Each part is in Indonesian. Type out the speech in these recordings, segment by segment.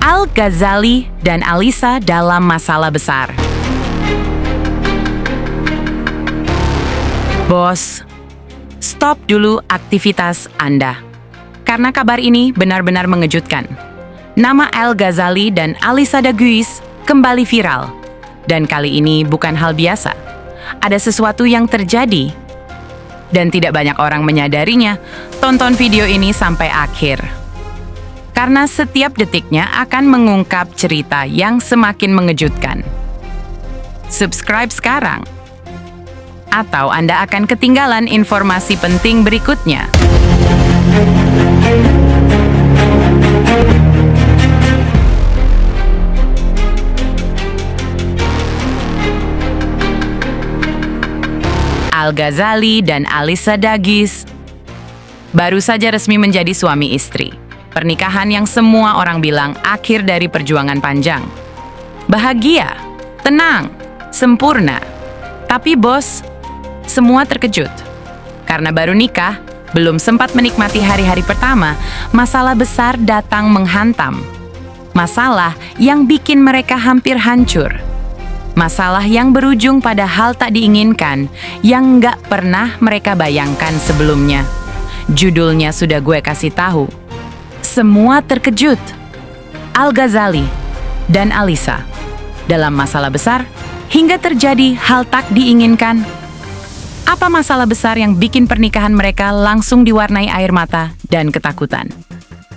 Al-Ghazali dan Alisa dalam masalah besar. Bos, stop dulu aktivitas Anda. Karena kabar ini benar-benar mengejutkan. Nama Al-Ghazali dan Alisa Daguis kembali viral. Dan kali ini bukan hal biasa. Ada sesuatu yang terjadi. Dan tidak banyak orang menyadarinya. Tonton video ini sampai akhir. Karena setiap detiknya akan mengungkap cerita yang semakin mengejutkan. Subscribe sekarang. Atau Anda akan ketinggalan informasi penting berikutnya. Al-Ghazali dan Alisa Daguis baru saja resmi menjadi suami istri. Pernikahan yang semua orang bilang akhir dari perjuangan panjang. Bahagia, tenang, sempurna. Tapi bos, semua terkejut. Karena baru nikah, belum sempat menikmati hari-hari pertama, masalah besar datang menghantam. Masalah yang bikin mereka hampir hancur. Masalah yang berujung pada hal tak diinginkan yang nggak pernah mereka bayangkan sebelumnya. Judulnya sudah gue kasih tahu. Semua terkejut. Al-Ghazali dan Alisa dalam masalah besar hingga terjadi hal tak diinginkan. Apa masalah besar yang bikin pernikahan mereka langsung diwarnai air mata dan ketakutan?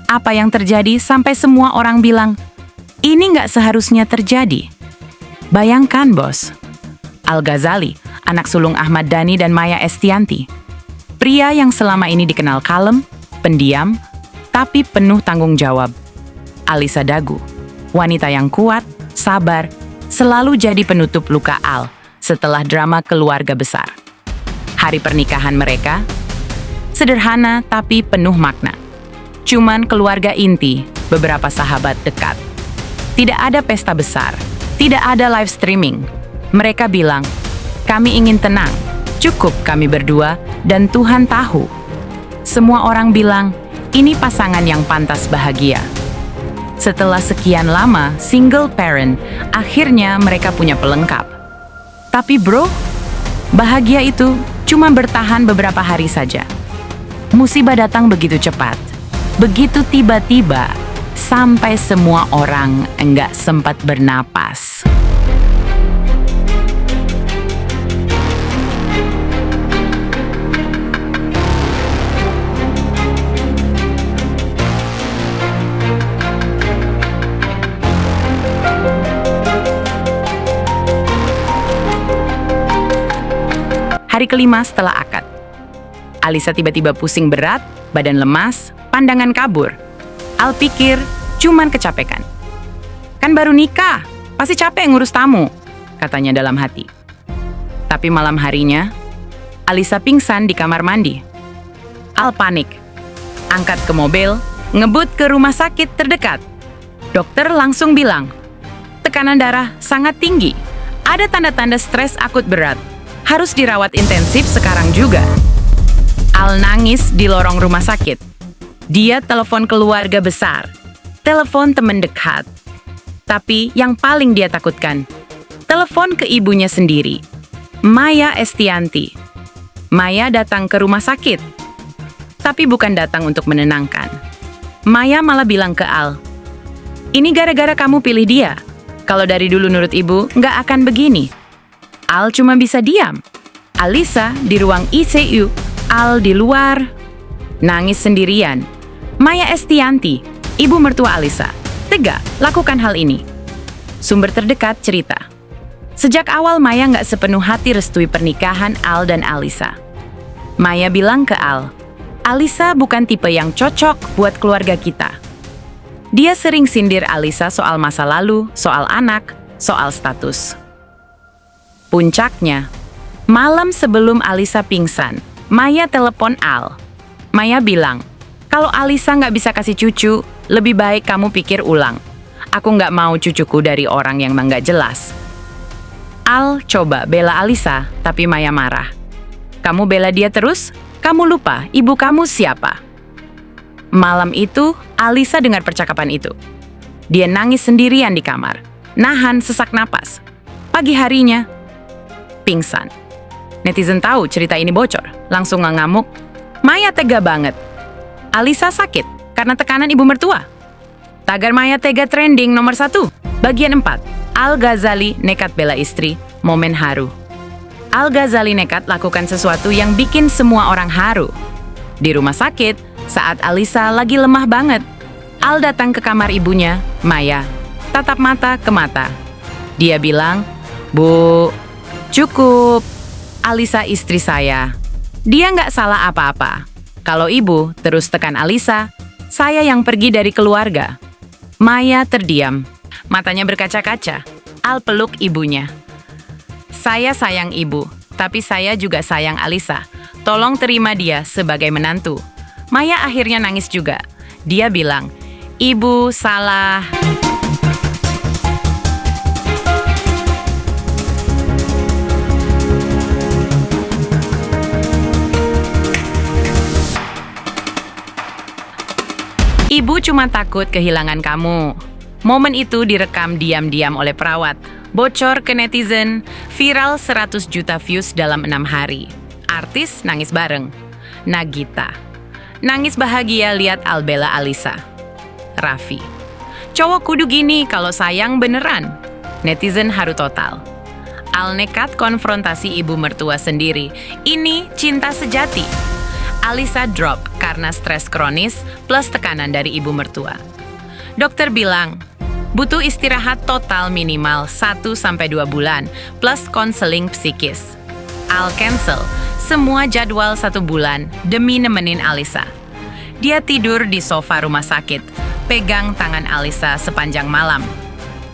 Apa yang terjadi sampai semua orang bilang, ini nggak seharusnya terjadi? Bayangkan bos, Al-Ghazali, anak sulung Ahmad Dhani dan Maya Estianty. Pria yang selama ini dikenal kalem, pendiam, tapi penuh tanggung jawab. Alisa Dagu, wanita yang kuat, sabar, selalu jadi penutup luka Al setelah drama keluarga besar. Hari pernikahan mereka, sederhana tapi penuh makna. Cuman keluarga inti, beberapa sahabat dekat. Tidak ada pesta besar. Tidak ada live streaming. Mereka bilang, kami ingin tenang, cukup kami berdua, dan Tuhan tahu. Semua orang bilang, ini pasangan yang pantas bahagia. Setelah sekian lama single parent, akhirnya mereka punya pelengkap. Tapi bro, bahagia itu cuma bertahan beberapa hari saja. Musibah datang begitu cepat, begitu tiba-tiba, sampai semua orang enggak sempat bernapas. Hari kelima setelah akad. Alisa tiba-tiba pusing berat, badan lemas, pandangan kabur. Al pikir, cuman kecapekan. Kan baru nikah, pasti capek ngurus tamu, katanya dalam hati. Tapi malam harinya, Alisa pingsan di kamar mandi. Al panik, angkat ke mobil, ngebut ke rumah sakit terdekat. Dokter langsung bilang, tekanan darah sangat tinggi, ada tanda-tanda stres akut berat, harus dirawat intensif sekarang juga. Al nangis di lorong rumah sakit. Dia telepon keluarga besar, telepon teman dekat. Tapi yang paling dia takutkan, telepon ke ibunya sendiri, Maya Estianty. Maya datang ke rumah sakit, tapi bukan datang untuk menenangkan. Maya malah bilang ke Al, ini gara-gara kamu pilih dia. Kalau dari dulu nurut ibu, nggak akan begini. Al cuma bisa diam. Alisa di ruang ICU, Al di luar, nangis sendirian. Maya Estianty, ibu mertua Alisa, tega lakukan hal ini. Sumber terdekat cerita. Sejak awal Maya nggak sepenuh hati restui pernikahan Al dan Alisa. Maya bilang ke Al, Alisa bukan tipe yang cocok buat keluarga kita. Dia sering sindir Alisa soal masa lalu, soal anak, soal status. Puncaknya, malam sebelum Alisa pingsan, Maya telepon Al. Maya bilang, kalau Alisa nggak bisa kasih cucu, lebih baik kamu pikir ulang. Aku nggak mau cucuku dari orang yang nggak jelas. Al coba bela Alisa, tapi Maya marah. Kamu bela dia terus? Kamu lupa ibu kamu siapa? Malam itu, Alisa dengar percakapan itu. Dia nangis sendirian di kamar, nahan sesak napas. Pagi harinya, pingsan. Netizen tahu cerita ini bocor, langsung ngamuk. Maya tega banget. Alisa sakit karena tekanan ibu mertua. Tagar Maya tega trending nomor 1. Bagian 4. Al-Ghazali nekat bela istri, momen haru. Al-Ghazali nekat lakukan sesuatu yang bikin semua orang haru. Di rumah sakit, saat Alisa lagi lemah banget, Al datang ke kamar ibunya, Maya, tatap mata ke mata. Dia bilang, "Bu, cukup. Alisa istri saya. Dia nggak salah apa-apa. Kalau ibu terus tekan Alisa, saya yang pergi dari keluarga." Maya terdiam. Matanya berkaca-kaca. Al peluk ibunya. "Saya sayang ibu, tapi saya juga sayang Alisa. Tolong terima dia sebagai menantu." Maya akhirnya nangis juga. Dia bilang, "Ibu salah." Ibu cuma takut kehilangan kamu. Momen itu direkam diam-diam oleh perawat. Bocor ke netizen, viral 100 juta views dalam 6 hari. Artis nangis bareng. Nagita nangis bahagia lihat Al bela Alisa. Raffi, "Cowok kudu gini kalau sayang beneran." Netizen haru total. Al nekat konfrontasi ibu mertua sendiri. Ini cinta sejati. Alisa drop karena stres kronis plus tekanan dari ibu mertua. Dokter bilang, butuh istirahat total minimal 1-2 bulan plus konseling psikis. Al cancel semua jadwal 1 bulan demi nemenin Alisa. Dia tidur di sofa rumah sakit, pegang tangan Alisa sepanjang malam.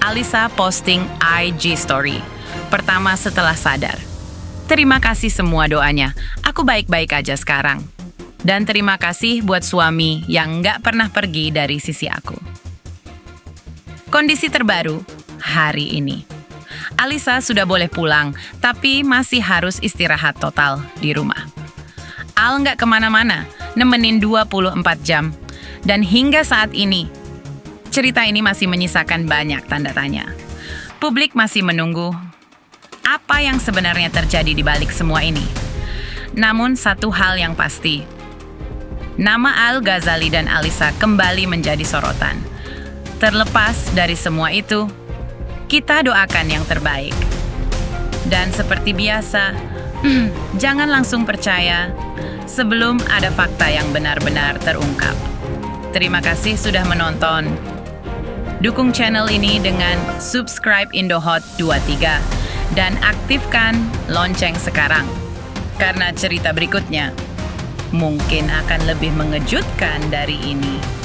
Alisa posting IG story pertama setelah sadar. "Terima kasih semua doanya, aku baik-baik aja sekarang. Dan terima kasih buat suami yang nggak pernah pergi dari sisi aku." Kondisi terbaru hari ini. Alisa sudah boleh pulang, tapi masih harus istirahat total di rumah. Al nggak kemana-mana, nemenin 24 jam. Dan hingga saat ini, cerita ini masih menyisakan banyak tanda tanya. Publik masih menunggu apa yang sebenarnya terjadi di balik semua ini. Namun satu hal yang pasti, nama Al-Ghazali dan Alisa kembali menjadi sorotan. Terlepas dari semua itu, kita doakan yang terbaik. Dan seperti biasa, jangan langsung percaya sebelum ada fakta yang benar-benar terungkap. Terima kasih sudah menonton. Dukung channel ini dengan subscribe Indohot 23 dan aktifkan lonceng sekarang. Karena cerita berikutnya mungkin akan lebih mengejutkan dari ini.